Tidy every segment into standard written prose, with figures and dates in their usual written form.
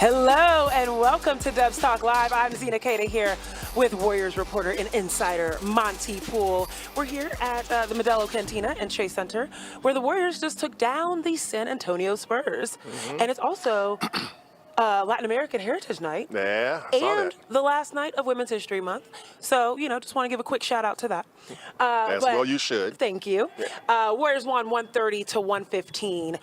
Hello and welcome to Dubs Talk Live. I'm Zena Keita here with Warriors reporter and insider Monte Poole. We're here at the Modelo Cantina and Chase Center, where the Warriors just took down the San Antonio Spurs. And it's also Latin American Heritage Night. Yeah, I saw and that. the last night of Women's History Month. So, just want to give a quick shout out to that. As well you should. Thank you. Warriors won 130 to 115.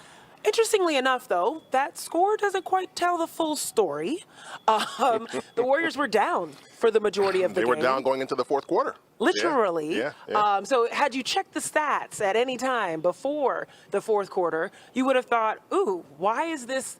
Interestingly enough, though, that score doesn't quite tell the full story. The Warriors were down for the majority of the game. They were down going into the fourth quarter. Literally. Yeah. So had you checked the stats at any time before the fourth quarter, you would have thought, ooh, why is this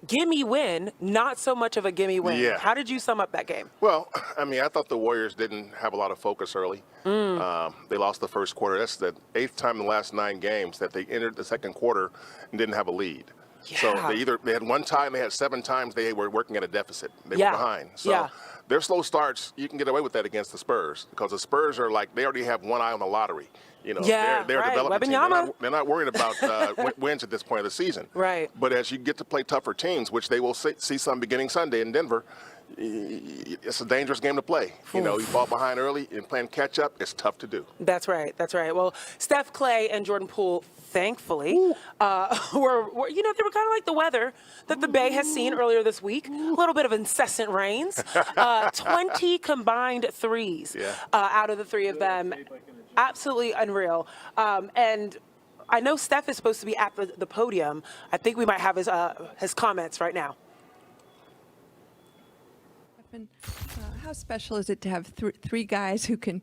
gimme win not so much of a gimme win? Yeah. How did you sum up that game? Well, I thought the Warriors didn't have a lot of focus early. They lost the first quarter. That's the 8th time in the last 9 games that they entered the second quarter and didn't have a lead. Yeah. So they had one time, they had 7 times they were working at a deficit. They were behind. So their slow starts, you can get away with that against the Spurs because the Spurs are like, they already have one eye on the lottery. They're a development team. They're not worried about wins at this point of the season. Right. But as you get to play tougher teams, which they will see some beginning Sunday in Denver, it's a dangerous game to play. You fall behind early and playing catch up, it's tough to do. That's right. Well, Steph, Clay, and Jordan Poole, thankfully, were they were kind of like the weather that the Bay has seen earlier this week. A little bit of incessant rains. 20 combined threes out of the 3 of them. Absolutely unreal. And I know Steph is supposed to be at the podium. I think we might have his comments right now. How special is it to have 3 guys who can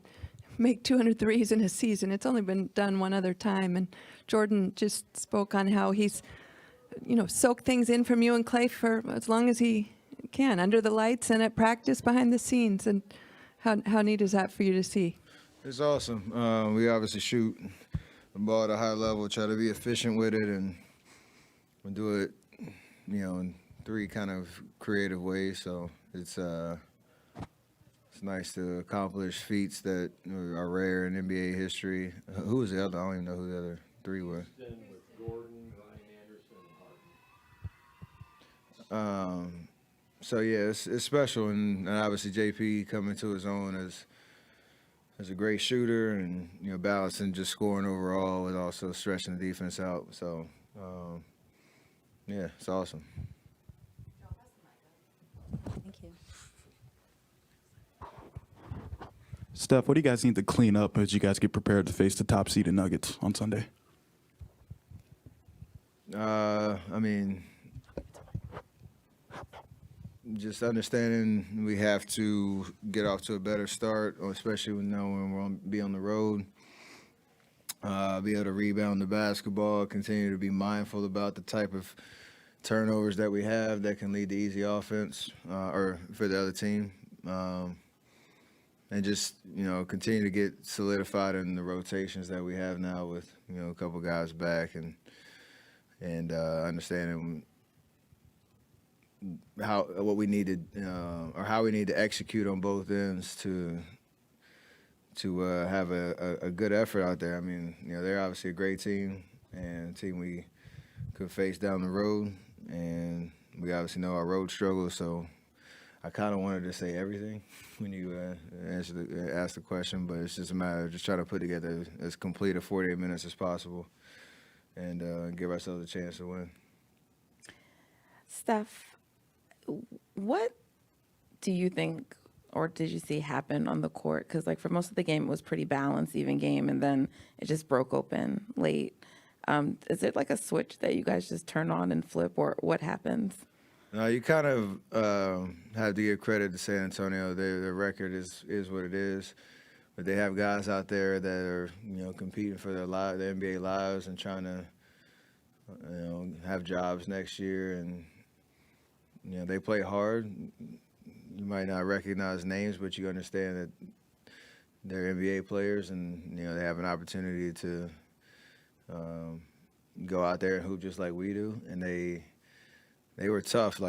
make 200 threes in a season? It's only been done one other time. And Jordan just spoke on how he's, soaked things in from you and Clay for as long as he can, under the lights and at practice behind the scenes. And how neat is that for you to see? It's awesome. We obviously shoot the ball at a high level, try to be efficient with it, and we do it, in 3 kind of creative ways. So it's nice to accomplish feats that are rare in NBA history. Who was the other? I don't even know who the other 3 were. So yeah, it's special, and obviously JP coming to his own as a great shooter, and balancing just scoring overall and also stretching the defense out. So yeah, it's awesome. Thank you. Steph, what do you guys need to clean up as you guys get prepared to face the top-seeded Nuggets on Sunday? Just understanding we have to get off to a better start, especially when we're going to be on the road. Be able to rebound the basketball, continue to be mindful about the type of turnovers that we have that can lead to easy offense or for the other team. And just, continue to get solidified in the rotations that we have now with, a couple guys back and understanding how we need to execute on both ends to have a good effort out there. They're obviously a great team and a team we could face down the road, and we obviously know our road struggles. So I kind of wanted to say everything when you asked the question, but it's just a matter of just trying to put together as complete a 48 minutes as possible and give ourselves a chance to win. Steph, what do you think or did you see happen on the court? Because, for most of the game, it was pretty balanced, even game, and then it just broke open late. Is it like a switch that you guys just turn on and flip, or what happens? No, you kind of have to give credit to San Antonio. Their record is what it is, but they have guys out there that are competing for their NBA lives and trying to have jobs next year, and they play hard. You might not recognize names, but you understand that they're NBA players, and they have an opportunity to go out there and hoop just like we do. And they were tough.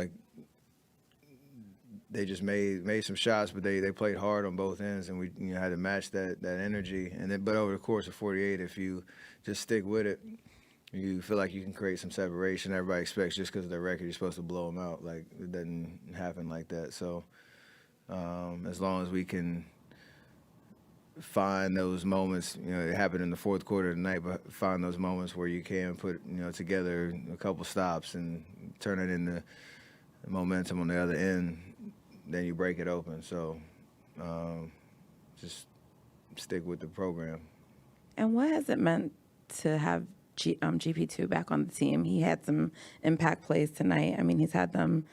They just made some shots, but they played hard on both ends, and we had to match that energy. And then, but over the course of 48, if you just stick with it, you feel like you can create some separation. Everybody expects just because of their record, you're supposed to blow them out. Like, it doesn't happen like that. So as long as we can find those moments, it happened in the fourth quarter tonight, but find those moments where you can put, together a couple stops and turn it into momentum on the other end, then you break it open. So just stick with the program. And what has it meant to have GP2 back on the team? He had some impact plays tonight. I mean, he's had them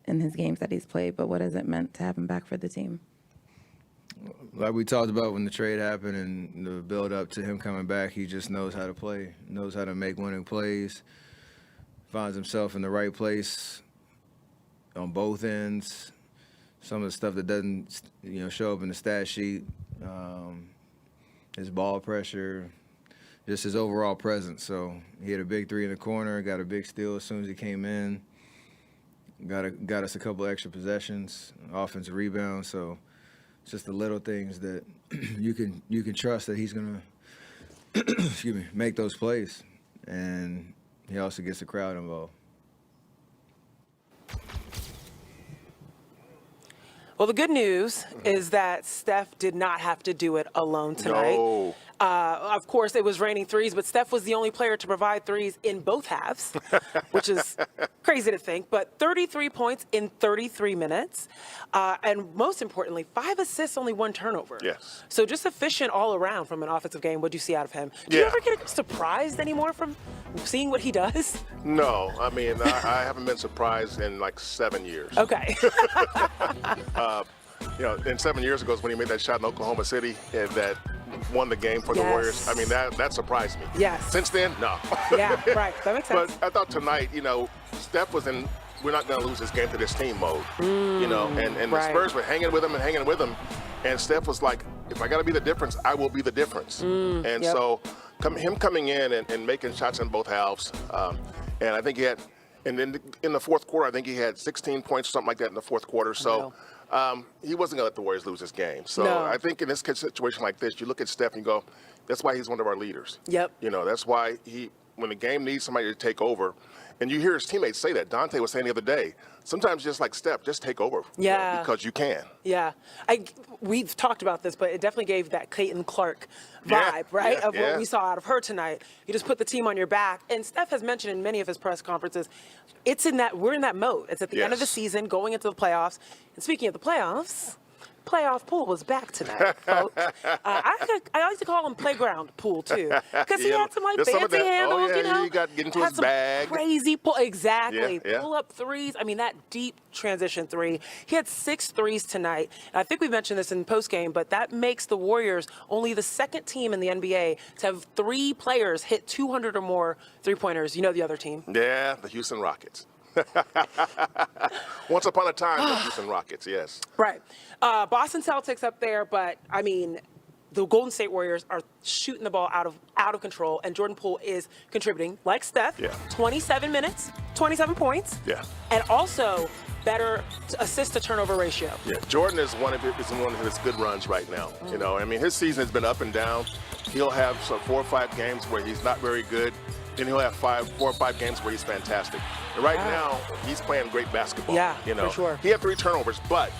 in his games that he's played, but what has it meant to have him back for the team? Like we talked about when the trade happened and the build up to him coming back, he just knows how to play, knows how to make winning plays, finds himself in the right place on both ends. Some of the stuff that doesn't, show up in the stat sheet, his ball pressure, just his overall presence. So he had a big three in the corner, got a big steal as soon as he came in, got us a couple extra possessions, offensive rebounds. So it's just the little things that you can trust that he's gonna make those plays, and he also gets the crowd involved. Well, the good news is that Steph did not have to do it alone tonight. No. Of course, it was raining threes, but Steph was the only player to provide threes in both halves, which is crazy to think. But 33 points in 33 minutes. And most importantly, 5 assists, only 1 turnover. Yes. So just efficient all around from an offensive game. What do you see out of him? Do you ever get surprised anymore from seeing what he does? No. I mean, I haven't been surprised in like 7 years. Okay. And 7 years ago is when he made that shot in Oklahoma City that won the game for the Warriors. I mean, that surprised me. Yes. Since then, no. Yeah, right. That makes sense. But I thought tonight, Steph was in we're not going to lose this game to this team mode. And the Spurs were hanging with him. And Steph was like, if I got to be the difference, I will be the difference. So him coming in and making shots in both halves, and I think he had, and then in the fourth quarter, I think he had 16 points, something like that in the fourth quarter. So he wasn't going to let the Warriors lose this game. So I think in this situation like this, you look at Steph and you go, that's why he's one of our leaders. That's why when the game needs somebody to take over, and you hear his teammates say that. Dante was saying the other day, sometimes just like Steph, just take over. Because you can. We've talked about this, but it definitely gave that Payton Clark vibe, of what we saw out of her tonight. You just put the team on your back. And Steph has mentioned in many of his press conferences, we're in that mode. It's at the end of the season, going into the playoffs. And speaking of the playoffs, playoff Poole was back tonight, folks. I like to call him playground Poole too, because he had some fancy handles, he got get into his bag. Crazy pull, exactly. Pull up threes. I mean, that deep transition three. He had 6 threes tonight. And I think we mentioned this in postgame, but that makes the Warriors only the second team in the NBA to have 3 players hit 200 or more three-pointers. You know the other team? Yeah, the Houston Rockets. Once upon a time, the Houston Rockets, yes. Right. Boston Celtics up there, but, I mean, the Golden State Warriors are shooting the ball out of control, and Jordan Poole is contributing, like Steph, 27 minutes, 27 points, and also better assist-to-turnover ratio. Jordan is one of his good runs right now. I mean, his season has been up and down. He'll have 4 or 5 games where he's not very good. Then he'll have 4 or 5 games where he's fantastic. And right now, he's playing great basketball. For sure. He had 3 turnovers, but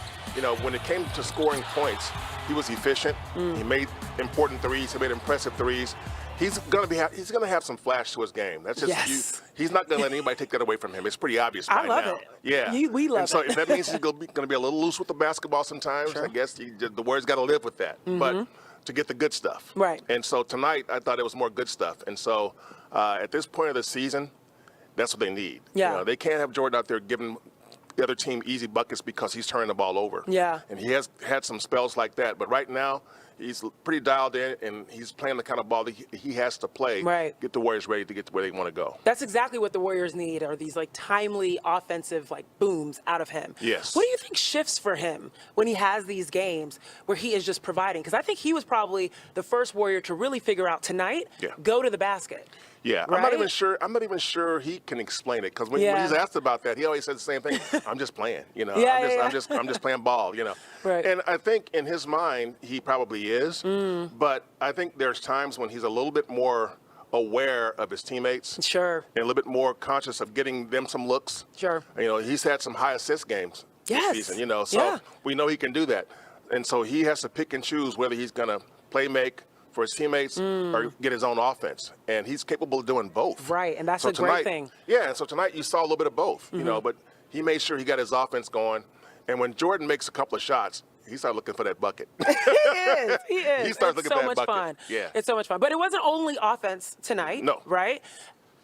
when it came to scoring points, he was efficient. He made important threes. He made impressive threes. He's gonna have some flash to his game. That's just he's not gonna let anybody take that away from him. It's pretty obvious by now. I love it. We love it. So if that means he's gonna be a little loose with the basketball sometimes, I guess the Warriors got to live with that. But to get the good stuff. And so tonight, I thought it was more good stuff. And so at this point of the season, that's what they need. They can't have Jordan out there giving the other team easy buckets because he's turning the ball over. And he has had some spells like that. But right now, he's pretty dialed in, and he's playing the kind of ball that he has to play. Get the Warriors ready to get to where they want to go. That's exactly what the Warriors need, are these timely offensive booms out of him. Yes. What do you think shifts for him when he has these games where he is just providing? Because I think he was probably the first Warrior to really figure out tonight, go to the basket. I'm not even sure he can explain it, because when he's asked about that, he always says the same thing. I'm just playing, I'm just playing ball, And I think in his mind he probably is, but I think there's times when he's a little bit more aware of his teammates. Sure. And a little bit more conscious of getting them some looks. Sure. You know, he's had some high assist games Yes. this season, you know, so we know he can do that. And so he has to pick and choose whether he's going to play make for his teammates or get his own offense. And he's capable of doing both. Right, and that's so a great thing. Yeah, and so tonight you saw a little bit of both, you know, but he made sure he got his offense going. And when Jordan makes a couple of shots, he started looking for that bucket. He is. He starts looking so for that much bucket. fun. Yeah. It's so much fun. But it wasn't only offense tonight. No. Right?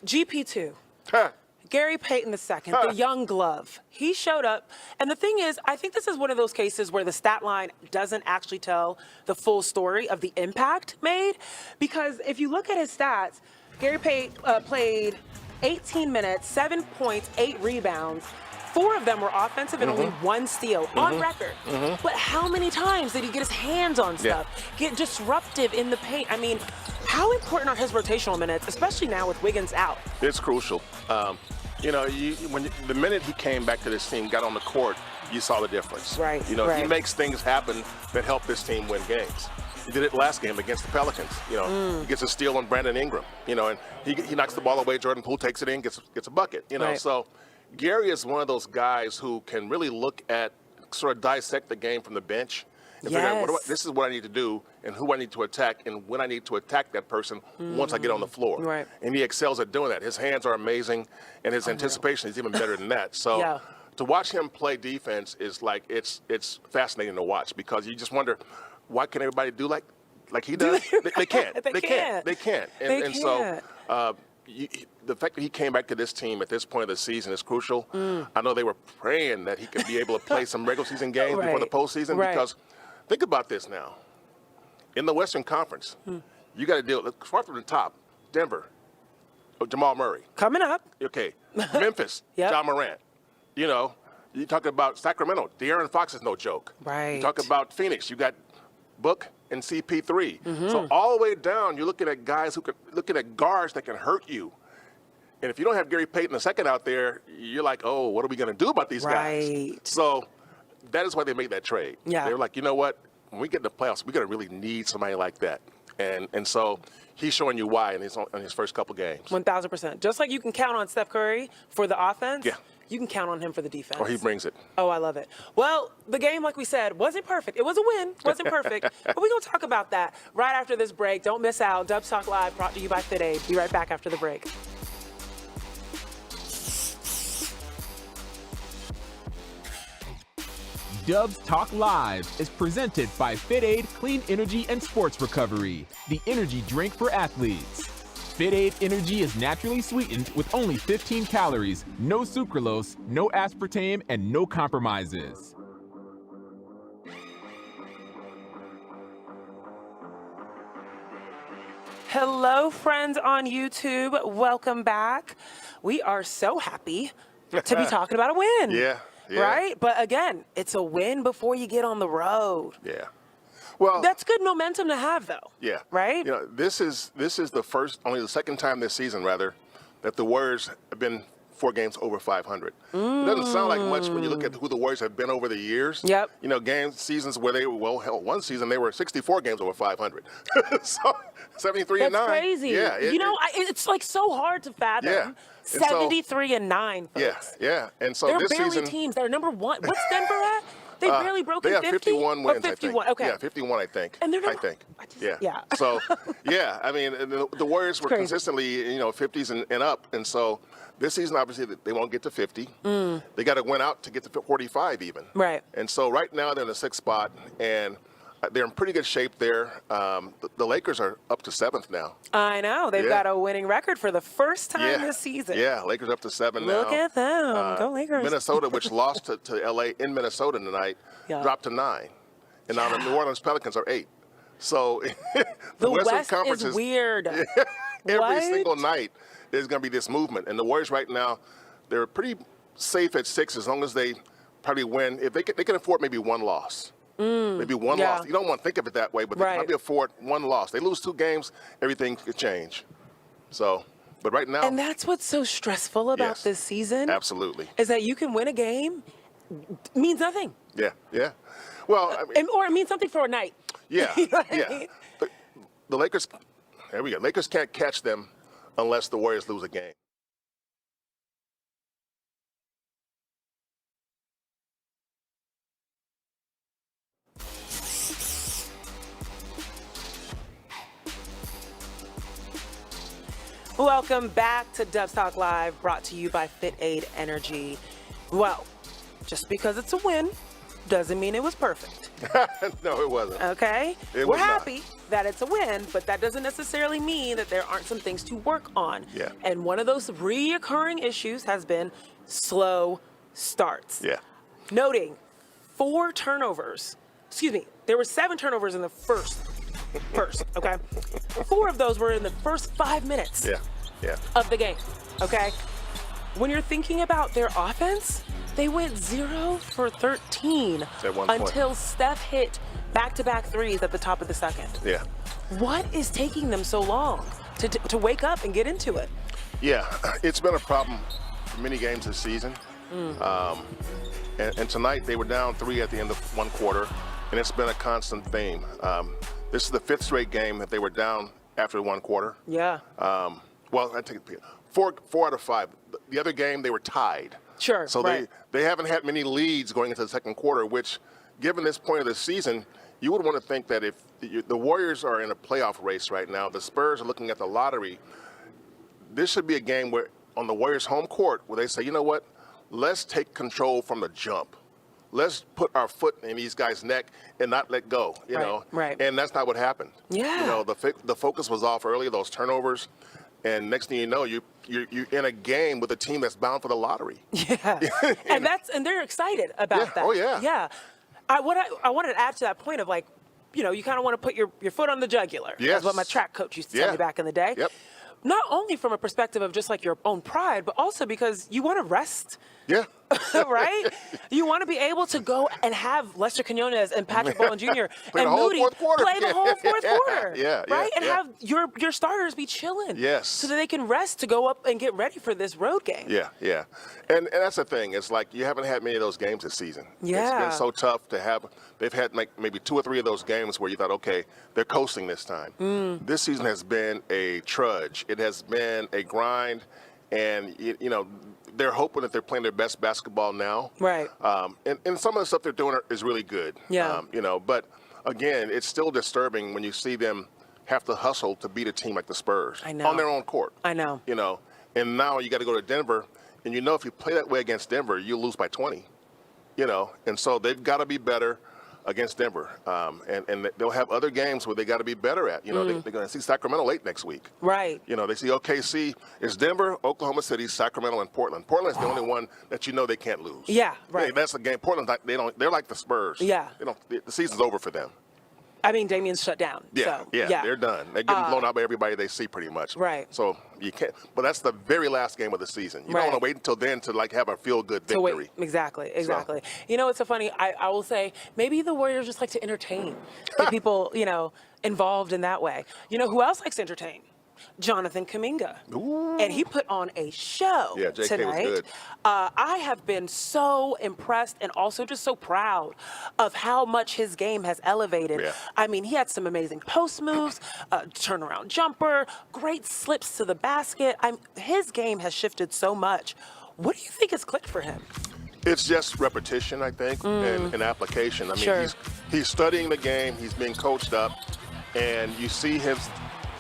GP2. Huh. Gary Payton II, the young glove. He showed up. And the thing is, I think this is one of those cases where the stat line doesn't actually tell the full story of the impact made. Because if you look at his stats, Gary Payton played 18 minutes, 7 points, 8 rebounds. 4 of them were offensive and only 1 steal on record. But how many times did he get his hands on stuff, get disruptive in the paint? I mean, how important are his rotational minutes, especially now with Wiggins out? It's crucial. You know, the minute he came back to this team, got on the court, you saw the difference. Right. You know, right. he makes things happen that help this team win games. He did it last game against the Pelicans. You know, he gets a steal on Brandon Ingram. You know, and he knocks the ball away. Jordan Poole takes it in, gets a bucket. You know, Right. so Gary is one of those guys who can really look at, sort of dissect the game from the bench. And figure out this is what I need to do and who I need to attack and when I need to attack that person once I get on the floor. Right. And he excels at doing that. His hands are amazing, and his anticipation is even better than that. So to watch him play defense is like it's fascinating to watch because you just wonder, why can everybody do like he does? They can't. They can't. And so the fact that he came back to this team at this point of the season is crucial. I know they were praying that he could be able to play some regular season games before the postseason because think about this now. In the Western Conference, you got to deal. Let's start from the top. Denver, Jamal Murray. Coming up. Okay. Memphis, John Morant. You know, you talk about Sacramento. De'Aaron Fox is no joke. Right. You talk about Phoenix. You got Book and CP3. So all the way down, you're looking at guys looking at guards that can hurt you. And if you don't have Gary Payton II out there, you're like, oh, what are we going to do about these guys? So that is why they made that trade. They were like, you know what? When we get in the playoffs, we're going to really need somebody like that. And so he's showing you why in his first couple games. 1,000%. Just like you can count on Steph Curry for the offense, you can count on him for the defense. Oh, he brings it. Oh, I love it. Well, the game, like we said, wasn't perfect. It was a win. Wasn't perfect. But we're going to talk about that right after this break. Don't miss out. Dubs Talk Live brought to you by FitAid. Be right back after the break. Dubs Talk Live is presented by FitAid Clean Energy and Sports Recovery, the energy drink for athletes. FitAid Energy is naturally sweetened with only 15 calories, no sucralose, no aspartame, and no compromises. Hello, friends on YouTube. Welcome back. We are so happy to be talking about a win. Yeah. Right? But again, it's a win before you get on the road. Yeah. Well, that's good momentum to have, though. Yeah. Right? You know, this is only the second time this season, rather, that the Warriors have been 4 games over 500. It doesn't sound like much when you look at who the Warriors have been over the years. Yep. You know, seasons where they were, one season they were 64 games over 500. So 73 and 9. That's crazy. Yeah. It's like so hard to fathom. Yeah. 73 and 9, folks. Yeah. And so they're this barely season, teams. They're number 1. What's Denver at? They barely broke they in 50? have 51 wins, 51, I think. okay. Yeah, 51, I think. And they're I think. Yeah. So, yeah, I mean, the Warriors were consistently, 50s and up. And so this season, obviously, they won't get to 50. They got to win out to get to 45 even. Right. And so right now they're in the 6th spot, and they're in pretty good shape there. The Lakers are up to 7th now. I know. They've got a winning record for the first time this season. Yeah, Lakers up to 7 now. Look at them. Go Lakers. Minnesota, which lost to L.A. in Minnesota tonight, dropped to 9. And now the New Orleans Pelicans are 8. So the Western West Conference is weird. Every single night there's going to be this movement. And the Warriors right now, they're pretty safe at 6 as long as they probably win. If they can afford maybe one loss. Maybe one loss. You don't want to think of it that way, but they can maybe afford one loss. They lose 2 games, everything could change. So, but right now. And that's what's so stressful about this season. Absolutely. Is that you can win a game, means nothing. Yeah. Well, I mean, or it means something for a night. Yeah. You know what I mean? The Lakers, there we go. Lakers can't catch them unless the Warriors lose a game. Welcome back to Dubs Talk Live, brought to you by Fit Aid Energy. Well, just because it's a win doesn't mean it was perfect. No, it wasn't. Okay? It We're was not. happy that it's a win, but that doesn't necessarily mean that there aren't some things to work on. Yeah. And one of those reoccurring issues has been slow starts. Yeah. Noting 4 turnovers. Excuse me, there were 7 turnovers in the first, okay? 4 of those were in the first 5 minutes of the game, okay? When you're thinking about their offense, they went 0 for 13 At one point. until Steph hit back-to-back threes at the top of the second. Yeah. What is taking them so long to wake up and get into it? Yeah, it's been a problem for many games this season. And tonight they were down 3 at the end of one quarter, and it's been a constant theme. This is the 5th straight game that they were down after one quarter. Yeah. Well, I take it. 4 out of 5. The other game they were tied. Sure. So right. they haven't had many leads going into the second quarter, which, given this point of the season, you would want to think that if the Warriors are in a playoff race right now, the Spurs are looking at the lottery, this should be a game where on the Warriors' home court where they say, you know what, let's take control from the jump. Let's put our foot in these guys' neck and not let go, you know. Right. And that's not what happened. Yeah. You know, the focus was off early, those turnovers. And next thing you know, you're in a game with a team that's bound for the lottery. Yeah, and they're excited about that. Oh yeah. Yeah, I wanted to add to that point of like, you know, you kind of want to put your foot on the jugular. Yes. That's what my track coach used to tell me back in the day. Yep. Not only from a perspective of just like your own pride, but also because you want to rest. Yeah. Right? You want to be able to go and have Lester Quinones and Patrick Bowen Jr. Play and the whole Moody fourth quarter. play the whole fourth quarter. Yeah, right? And yeah. have your starters be chilling. Yes. So that they can rest to go up and get ready for this road game. Yeah. And that's the thing. It's like you haven't had many of those games this season. Yeah. It's been so tough to have. They've had maybe 2 or 3 of those games where you thought, okay, they're coasting this time. This season has been a trudge. It has been a grind. And, you know, they're hoping that they're playing their best basketball now. Right. And some of the stuff they're doing is really good. Yeah. You know, but, again, it's still disturbing when you see them have to hustle to beat a team like the Spurs. I know. On their own court. I know. You know, and now you got to go to Denver, and you know if you play that way against Denver, you lose by 20. You know, and so they've got to be better against Denver. And they'll have other games where they got to be better at. You know, they're going to see Sacramento late next week. Right. You know, they see OKC. It's Denver, Oklahoma City, Sacramento, and Portland. Portland's the only one that you know they can't lose. Yeah, right. That's the game. Portland, they're like the Spurs. Yeah. The season's over for them. I mean, Damien's shut down. Yeah, so, they're done. They're getting blown out by everybody they see pretty much. Right. So you can't. But that's the very last game of the season. You don't want to wait until then to like have a feel-good victory. Exactly. You know, it's so funny. I will say maybe the Warriors just like to entertain the people, you know, involved in that way. You know who else likes to entertain? Jonathan Kaminga. Ooh. And he put on a show Yeah, JK tonight. was good. I have been so impressed and also just so proud of how much his game has elevated. Yeah. I mean, he had some amazing post moves, turnaround jumper, great slips to the basket. His game has shifted so much. What do you think has clicked for him? It's just repetition, I think, and application. I mean, Sure. he's studying the game. He's being coached up, and you see him.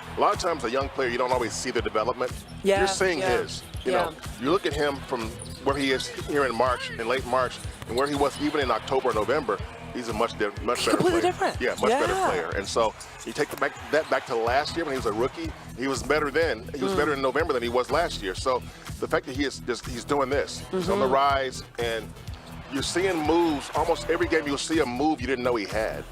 A lot of times, a young player, you don't always see the development. Yeah, You're seeing yeah, his. You know, you look at him from where he is here in late March, and where he was even in October, November. He's a much better Completely player. different. Yeah, much better player. And so you take that back to last year when he was a rookie. He was better then. He was better in November than he was last year. So the fact that he's doing this, he's on the rise, and you're seeing moves. Almost every game you'll see a move you didn't know he had.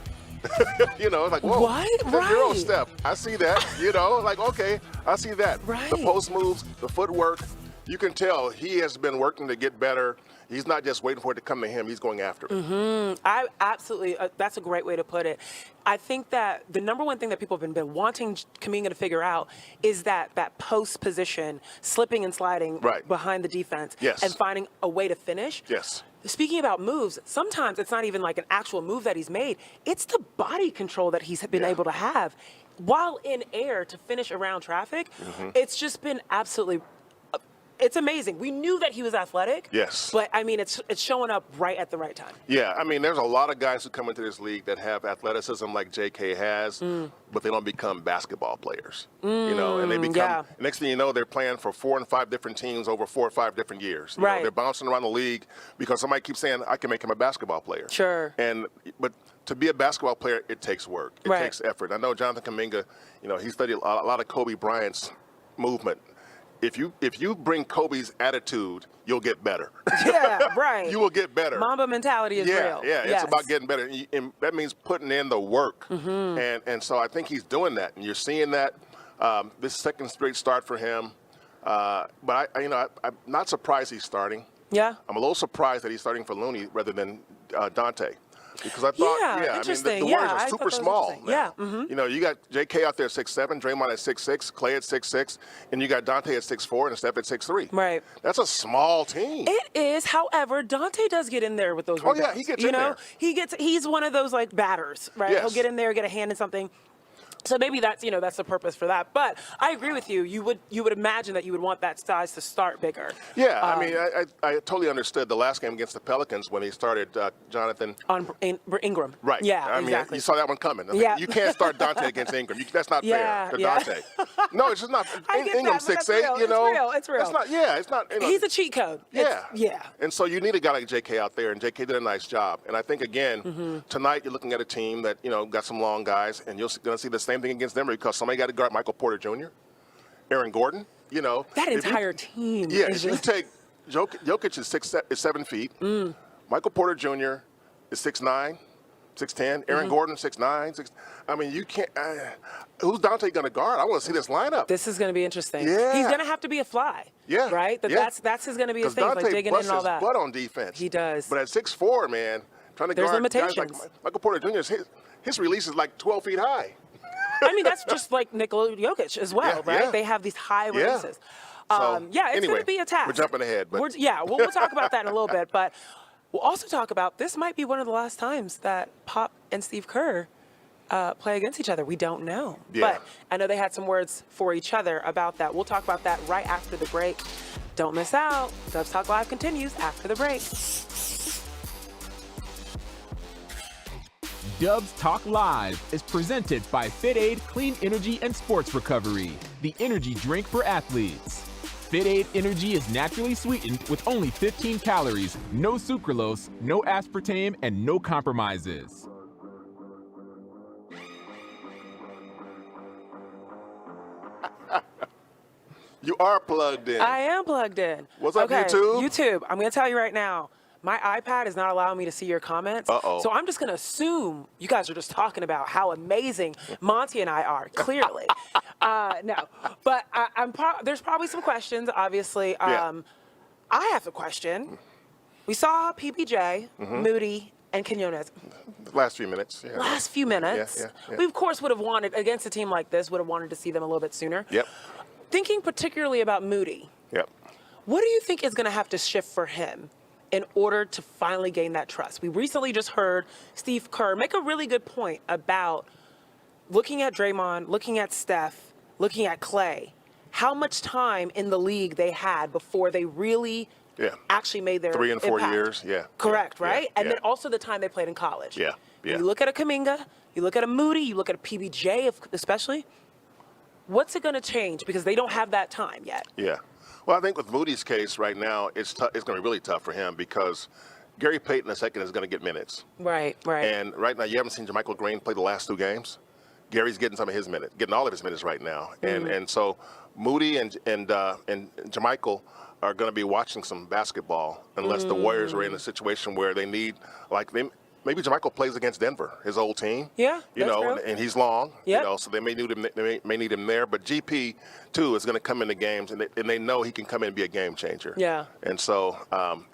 You know, it's like, whoa, What? that Euro Right. step. I see that. You know, like, okay, I see that. Right. The post moves, the footwork. You can tell he has been working to get better. He's not just waiting for it to come to him. He's going after it. I absolutely, that's a great way to put it. I think that the number one thing that people have been wanting Kaminga to figure out is that post position, slipping and sliding behind the defense, Yes. and finding a way to finish. Yes. Speaking about moves, sometimes it's not even like an actual move that he's made. It's the body control that he's been able to have. while in air to finish around traffic, it's just been absolutely. It's amazing. We knew that he was athletic. Yes. But, I mean, it's showing up right at the right time. Yeah, I mean, there's a lot of guys who come into this league that have athleticism like J.K. has, but they don't become basketball players. You know, and they become, next thing you know, they're playing for 4 and 5 different teams over 4 or 5 different years. You know, they're bouncing around the league because somebody keeps saying, I can make him a basketball player. Sure. But to be a basketball player, it takes work. It takes effort. I know Jonathan Kaminga, you know, he studied a lot of Kobe Bryant's movement. If you bring Kobe's attitude, you'll get better. Yeah, right. You will get better. Mamba mentality is real. Yeah, it's about getting better. And that means putting in the work. And so I think he's doing that. And you're seeing that this second straight start for him. But I'm not surprised he's starting. Yeah. I'm a little surprised that he's starting for Looney rather than Dante. Because I thought, I mean, the Warriors are super small now. You know, you got J.K. out there at 6'7", Draymond at 6'6", Clay at 6'6", and you got Dante at 6'4", and Steph at 6'3". Right. That's a small team. It is. However, Dante does get in there with those rebounds. Oh, yeah, he gets in there. He's one of those, like, batters, right? Yes. He'll get in there, get a hand in something. So maybe that's the purpose for that. But I agree with you. You would imagine that you would want that size to start bigger. Yeah, I mean, I totally understood the last game against the Pelicans when he started Jonathan. On Ingram. Right. Yeah, I mean, exactly. you saw that one coming. Yeah. You can't start Dante against Ingram. That's not fair to Dante. No, it's just not. Ingram's 6'8", you know. It's real. It's not, it's not. You know, he's a cheat code. Yeah. And so you need a guy like J.K. out there, and J.K. did a nice job. And I think, again, tonight you're looking at a team that, got some long guys, and you're going to see the same thing against Denver because somebody got to guard Michael Porter Jr., Aaron Gordon, That entire team. Yeah, if you take Jokic is 7 feet. Michael Porter Jr. is 6'9", 6'10". Aaron Gordon, 6'9". I mean, you can't. Who's Dante going to guard? I want to see this lineup. This is going to be interesting. Yeah. He's going to have to be a fly. Yeah. Right? That's going to be his thing, Dante like digging in and all that. busts his butt on defense. He does. But at 6'4", man, trying to There's guard limitations. guys like Michael Porter Jr., his release is like 12 feet high. I mean, that's just like Nikola Jokic as well, right? Yeah. They have these high releases. So, it's anyway, going to be a task. We're jumping ahead. But. We'll talk about that in a little bit. But we'll also talk about this might be one of the last times that Pop and Steve Kerr play against each other. We don't know. Yeah. But I know they had some words for each other about that. We'll talk about that right after the break. Don't miss out. Dubs Talk Live continues after the break. Dubs Talk Live is presented by Fit Aid Clean Energy and Sports Recovery, the energy drink for athletes. Fit Aid Energy is naturally sweetened with only 15 calories, no sucralose, no aspartame, and no compromises. You are plugged in. I am plugged in. What's up, okay, YouTube? YouTube, I'm going to tell you right now. My iPad is not allowing me to see your comments. Uh-oh. So I'm just going to assume you guys are just talking about how amazing Monte and I are, clearly. No. But there's probably some questions, obviously. I have a question. We saw PBJ, Moody, and Quinones. Last few minutes. Yeah. Last few minutes. Yeah. We, of course, would have wanted, against a team like this, would have wanted to see them a little bit sooner. Yep. Thinking particularly about Moody, Yep. what do you think is going to have to shift for him in order to finally gain that trust? We recently just heard Steve Kerr make a really good point about looking at Draymond, looking at Steph, looking at Clay, how much time in the league they had before they really actually made their 3 and 4 impact. years. Yeah. Correct, Yeah. right? Yeah. And then also the time they played in college. Yeah. You look at a Kaminga, you look at a Moody, you look at a PBJ especially. What's it going to change? Because they don't have that time yet. Yeah. Well, I think with Moody's case right now, it's going to be really tough for him because Gary Payton II is going to get minutes. Right. And right now, you haven't seen Jermichael Green play the last 2 games. Gary's getting some of his minutes, getting all of his minutes right now. And so Moody and Jermichael are going to be watching some basketball unless the Warriors are in a situation where they need, maybe Jermichael plays against Denver, his old team. Yeah, you know, and he's long. Yep. You know, so they may need him. They may need him there. But GP too is going to come into games, and they know he can come in and be a game changer. Yeah. And so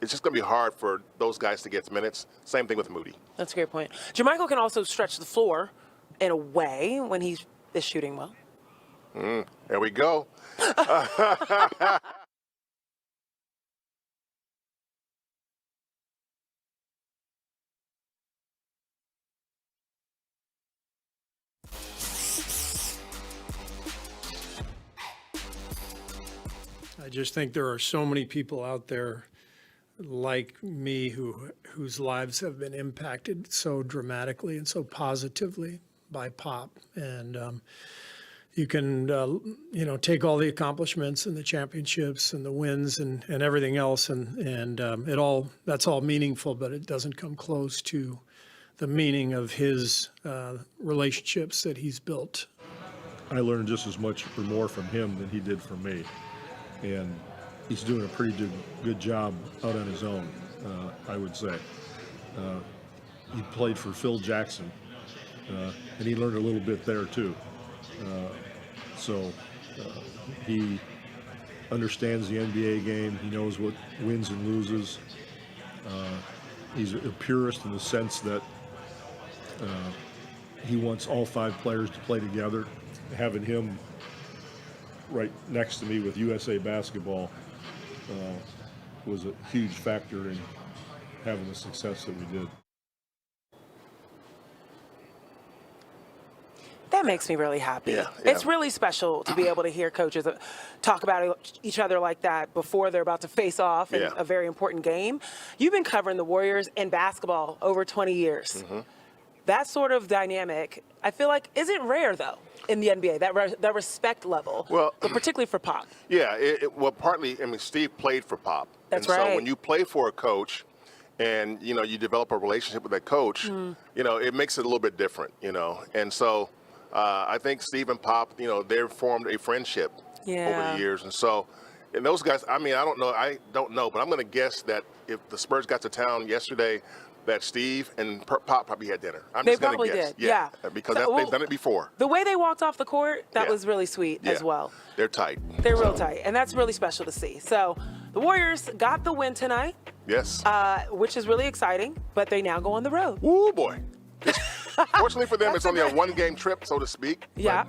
it's just going to be hard for those guys to get minutes. Same thing with Moody. That's a great point. Jermichael can also stretch the floor in a way when he is shooting well. There we go. I just think there are so many people out there like me whose lives have been impacted so dramatically and so positively by Pop. And you can, take all the accomplishments and the championships and the wins and everything else, and that's all meaningful, but it doesn't come close to the meaning of his relationships that he's built. I learned just as much or more from him than he did from me. And he's doing a pretty good job out on his own, I would say. He played for Phil Jackson, and he learned a little bit there too. So he understands the NBA game. He knows what wins and loses. He's a purist in the sense that he wants all 5 players to play together. Having him right next to me with USA Basketball was a huge factor in having the success that we did. That makes me really happy. Yeah. It's really special to be able to hear coaches talk about each other like that before they're about to face off in a very important game. You've been covering the Warriors in basketball over 20 years. Mm-hmm. That sort of dynamic, I feel like, isn't rare, though, in the NBA, that respect level, but particularly for Pop. Yeah, well, partly, Steve played for Pop. That's and right. So when you play for a coach and, you develop a relationship with that coach, it makes it a little bit different, And so I think Steve and Pop, they've formed a friendship over the years. And so, and those guys, I don't know, but I'm going to guess that if the Spurs got to town yesterday, that Steve and Pop probably had dinner. They probably did, yeah. Because they've done it before. The way they walked off the court, that was really sweet as well. They're tight. They're real tight, and that's really special to see. So the Warriors got the win tonight. Yes. Which is really exciting, but they now go on the road. Woo, boy. Fortunately for them, it's only a one-game trip, so to speak. Yeah,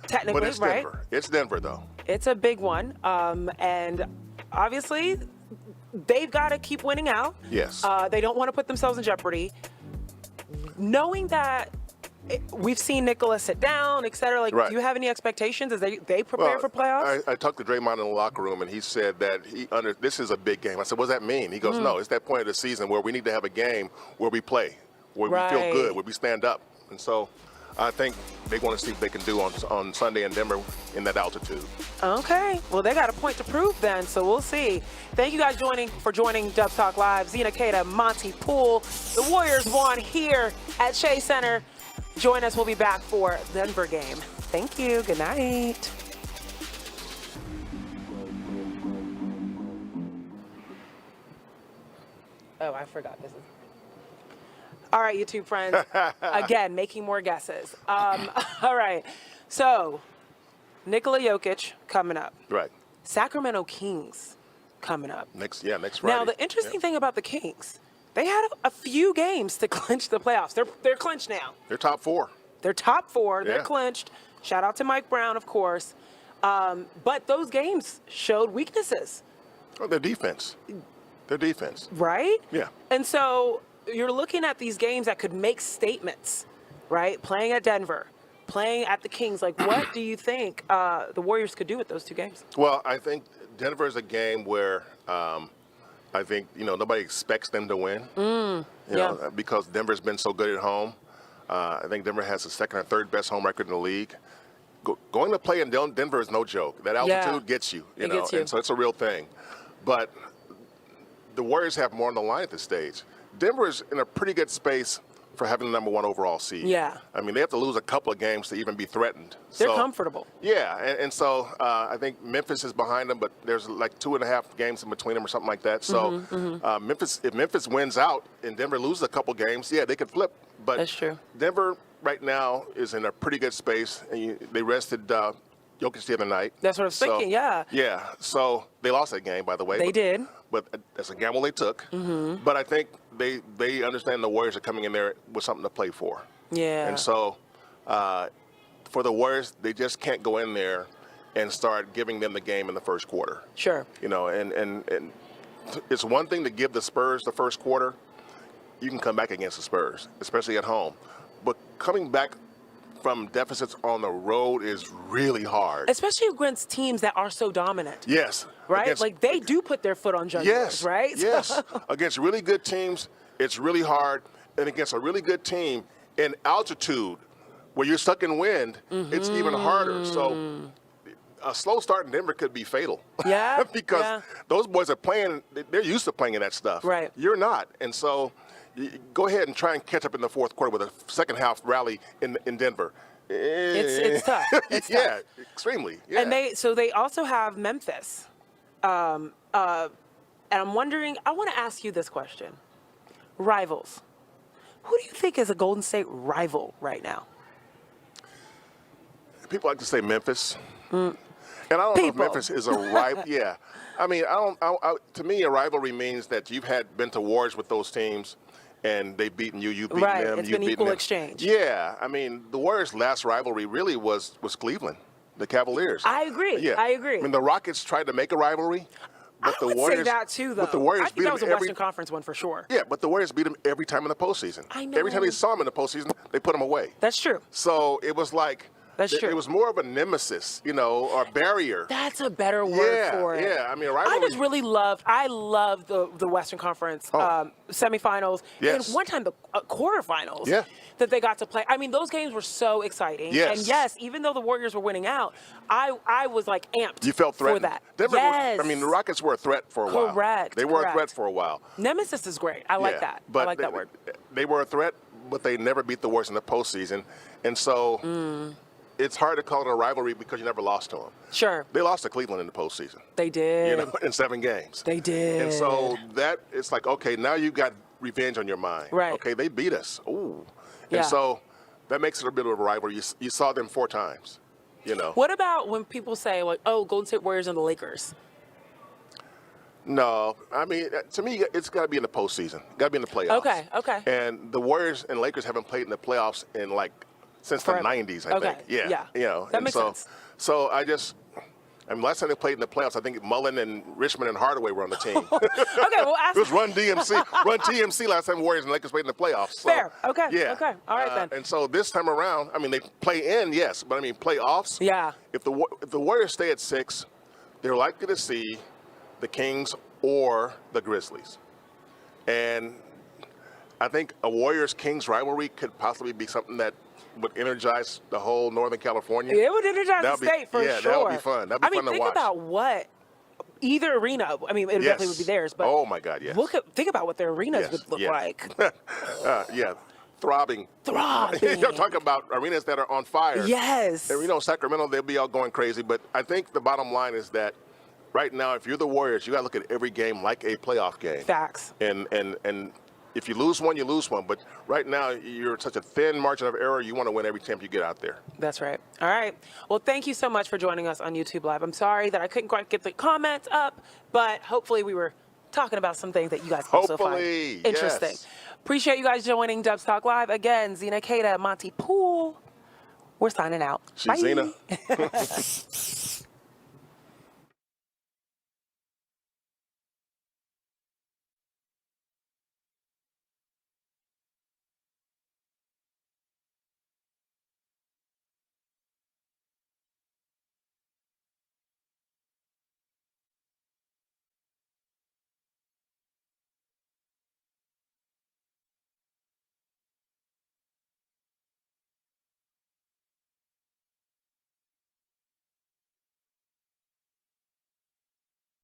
technically, but it's right? Denver. It's Denver, though. It's a big one, and obviously they've got to keep winning out. Yes. They don't want to put themselves in jeopardy. Knowing that we've seen Nikola sit down, et cetera, do you have any expectations as they prepare for playoffs? I talked to Draymond in the locker room, and he said that this is a big game. I said, what does that mean? He goes, no, it's that point of the season where we need to have a game where we play, where we feel good, where we stand up. And so I think they want to see what they can do on Sunday in Denver in that altitude. Okay. Well, they got a point to prove then, so we'll see. Thank you guys for joining Dubs Talk Live. Zena, Keita, Monte, Poole. The Warriors won here at Shea Center. Join us. We'll be back for the Denver game. Thank you. Good night. Oh, I forgot this is. All right, YouTube friends. Again, making more guesses. All right. So, Nikola Jokic coming up. Right. Sacramento Kings coming up. Next Friday. Now, the interesting thing about the Kings, they had a few games to clinch the playoffs. They're clinched now. They're top 4. They're top 4. They're clinched. Shout out to Mike Brown, of course. But those games showed weaknesses. Oh, their defense. Right? Yeah. And so you're looking at these games that could make statements, right? Playing at Denver, playing at the Kings. Like, what do you think the Warriors could do with those 2 games? Well, I think Denver is a game where I think, nobody expects them to win. Because Denver's been so good at home. I think Denver has the 2nd or 3rd best home record in the league. Going to play in Denver is no joke. That altitude gets you, you know, and so it's a real thing. But the Warriors have more on the line at this stage. Denver is in a pretty good space for having the #1 overall seed. Yeah. I mean, they have to lose a couple of games to even be threatened. They're comfortable. Yeah, and so I think Memphis is behind them, but there's like 2.5 games in between them or something like that. So if Memphis wins out and Denver loses a couple games, they could flip. But that's true. Denver right now is in a pretty good space. And they rested Jokic the other night. That's what I was thinking, yeah. Yeah, so they lost that game, by the way. They did. But that's a gamble they took. But I think they understand the Warriors are coming in there with something to play for. Yeah. And so for the Warriors, they just can't go in there and start giving them the game in the first quarter. Sure. You know, and it's one thing to give the Spurs the first quarter. You can come back against the Spurs, especially at home. But coming back from deficits on the road is really hard. Especially against teams that are so dominant. Yes. Right? Like they do put their foot on jugulars, Yes. right? Yes. Against really good teams, it's really hard. And against a really good team in altitude, where you're stuck in wind, it's even harder. So a slow start in Denver could be fatal. Yeah. Because those boys are playing, they're used to playing in that stuff. Right. You're not. And so go ahead and try and catch up in the fourth quarter with a second half rally in Denver. It's tough. It's yeah, tough. extremely. Yeah. And they also have Memphis. And I'm wondering, I want to ask you this question. Rivals. Who do you think is a Golden State rival right now? People like to say Memphis. And I don't know if Memphis is a rival. Yeah. I mean, to me, a rivalry means that you've been to wars with those teams, and they've beaten you, you've beaten them. It's been equal exchange. Yeah. I mean, the Warriors' last rivalry really was Cleveland, the Cavaliers. I agree. Yeah. I agree. I mean, the Rockets tried to make a rivalry. But I would say that too, though. But the Warriors I think that was a Western Conference one for sure. Yeah, but the Warriors beat them every time in the postseason. I know. Every time they saw them in the postseason, they put them away. That's true. So it was like That's true. It was more of a nemesis, or barrier. That's a better word for it. Yeah, I mean, a rivalry. I just really loved the Western Conference semifinals Yes. and one time the quarterfinals Yeah. that they got to play. I mean, those games were so exciting. Yes. And yes, even though the Warriors were winning out, I was like amped You felt threatened. for that. Denver yes. I mean, the Rockets were a threat for a while. Correct. They were correct. a threat for a while. Nemesis is great. I like Yeah, that. But I like that word. They were a threat, but they never beat the Warriors in the postseason. And so it's hard to call it a rivalry because you never lost to them. Sure. They lost to Cleveland in the postseason. They did. In 7 games. They did. And so it's like, okay, now you got revenge on your mind. Right. Okay, they beat us. Ooh. Yeah. And so that makes it a bit of a rivalry. You saw them 4 times. What about when people say, like, oh, Golden State Warriors and the Lakers? No, I mean, to me, it's got to be in the postseason. Got to be in the playoffs. Okay. And the Warriors and Lakers haven't played in the playoffs in since Forever. the 90s, I think. Yeah. That makes sense. So last time they played in the playoffs, I think Mullen and Richmond and Hardaway were on the team. Okay, well, ask It was Run TMC last time Warriors and Lakers played in the playoffs. So, Fair. Okay. Yeah. Okay. All right, then. And so this time around, I mean, they play in, yes, but I mean, playoffs. Yeah. If the Warriors stay at 6, they're likely to see the Kings or the Grizzlies. And I think a Warriors-Kings rivalry could possibly be something that would energize the whole Northern California. It would energize the state for sure. Yeah, that would be fun. That'd be fun to think watch. about what either arena. I mean, it definitely would be theirs. But oh my God, yes. Think about what their arenas would look like. Yeah, throbbing. Throbbing. You're talking about arenas that are on fire. Yes. And Sacramento, they'll be all going crazy. But I think the bottom line is that right now, if you're the Warriors, you got to look at every game like a playoff game. Facts. And if you lose one, you lose one. But right now, you're such a thin margin of error. You want to win every time you get out there. That's right. All right. Well, thank you so much for joining us on YouTube Live. I'm sorry that I couldn't quite get the comments up, but hopefully we were talking about some things that you guys also find interesting. Yes. Appreciate you guys joining Dubs Talk Live. Again, Zena, Keita, Monte, Poole. We're signing out. She's Bye. Zena.